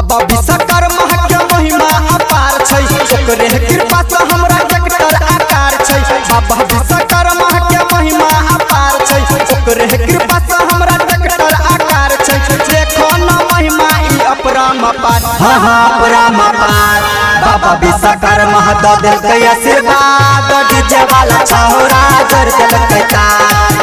बाबा विश्वकर्मा के महिमा अपार छै, ओकरे कृपा से हमरा ट्रैक्टर आकार छै। बाबा विश्वकर्मा के महिमा अपार छै, ओकरे कृपा से हमरा ट्रैक्टर आकार छै। देखो न महिमा ई अपरंपार, हाँ हाँ अपरंपार। बाबा विश्वकर्मा द देलकै आशीर्वाद, डीजे वाला छौरा जर देलकै तार।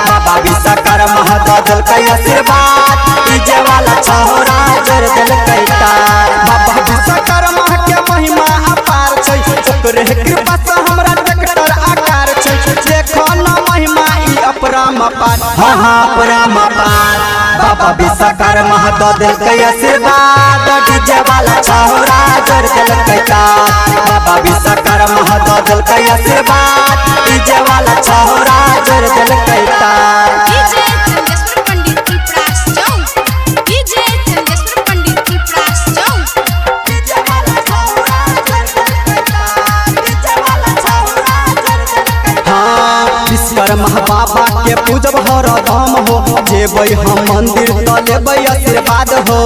बाबा विश्वकर्मा द देलकै आशीर्वाद, डीजे वाला छौरा जर देलकै तार। बाबा विश्वकर्मा के महिमा अपार छै, ओकरे कृपा से हमरा ट्रैक्टर आकार छै। देखो न महिमा ई अपरंपार, हाँ हाँ अपरंपार। बाबा विश्वकर्मा द देलकै आशीर्वाद, डीजे वाला छौरा जर देलकै तार। बाबा विश्वकर्मा द देलकै आशीर्वाद, डीजे वाला छौरा जर देलकै तार। डीजे चंदेश्वर पंडित की प्रास जाऊं, डीजे चंदेश्वर पंडित की प्रास जाऊं। डीजे वाला छौरा जर देलकै तार, डीजे वाला छौरा जर देलकै तार। हाँ विश्वकर्मा बाबा के पूजब हरदम हो, जेबै हम मंदिर त लेबै आशीर्वाद हो।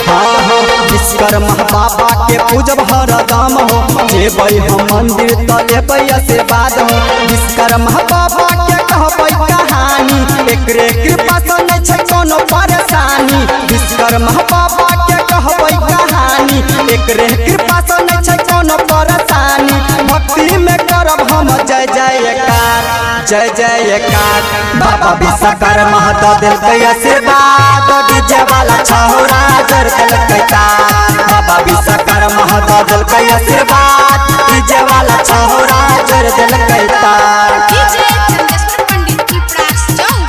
हाँ हाँ विश्वकर्मा बाबा के पूजब हरदम हो, जेबै हम मंदिर त लेबै आशीर्वाद हो। विश्वकर्मा बाबा के कहबै कहानी, एकरे कृपा से नै छै कोनो परेशानी। विश्वकर्मा बाबा के कहबै कहानी, एकरे कृपा से नै छै कोनो परेशानी। भक्ति में करब हम जय जयकार, जय जयकार। बाबा विश्वकर्मा द देलकै आशीर्वाद, डीजे वाला छौरा जर देलकै तार। बाबा विश्वकर्मा द देलकै आशीर्वाद, डीजे वाला छौरा जर देलकै तार। डीजे चंदेश्वर पंडित की प्रास जाऊं,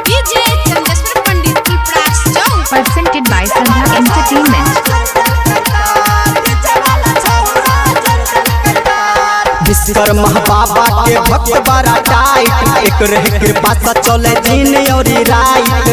डीजे चंदेश्वर पंडित की प्रास जाऊं। Presented by Sandhya Entertainment. Vishwakarma बाबा के भक्त बड़ा टाइट, एकरे कृपा से चले दिन और रात।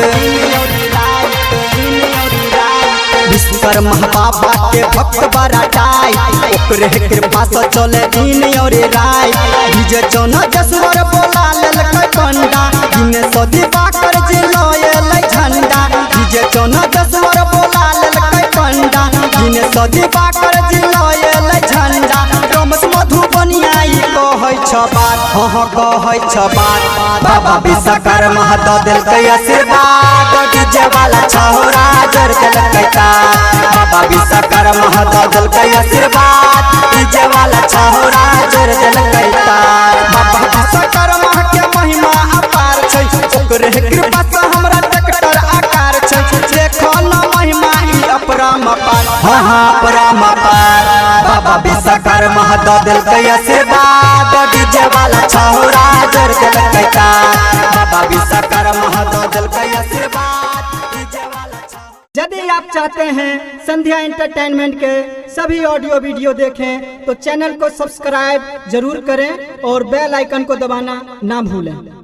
विश्वकर्मा बाबा के भक्त बड़ा टाइट, ओकरे कृपा से चले दिन और रात। डीजे चंदेश्वर बोला लेलकै पंडा, दिन सदी बाकर जिलाएलै झंडा। डीजे चंदेश्वर बोला लेलकै पंडा, दिन सदी बाकर जिलाएलै झंडा। रमेश मधुबनिया ई कहै छ बात, हाँ हाँ कहै छ बात। बाबा विश्वकर्मा द देलकै आशीर्वाद, डीजे वाला छौरा जर देलकै तार। बाबा विश्वकर्मा द देलकै आशीर्वाद, डीजे वाला छौरा जर देलकै तार। बाबा विश्वकर्मा के महिमा अपार छै, ओकरे कृपा से हमरा ट्रैक्टर आकार छै। देखो न महिमा ई अपरंपार, हाँ हाँ अपरंपार। बाबा विश्वकर्मा द देलकै आशीर्वाद, डीजे वाला छौरा जर देलकै तार। बाबा विश्वकर्मा द देलकै आशीर्वाद, डीजे वाला छौरा। यदि आप चाहते हैं संध्या एंटरटेनमेंट के सभी ऑडियो वीडियो देखें तो चैनल को सब्सक्राइब जरूर करें और बेल आइकन को दबाना ना भूलें।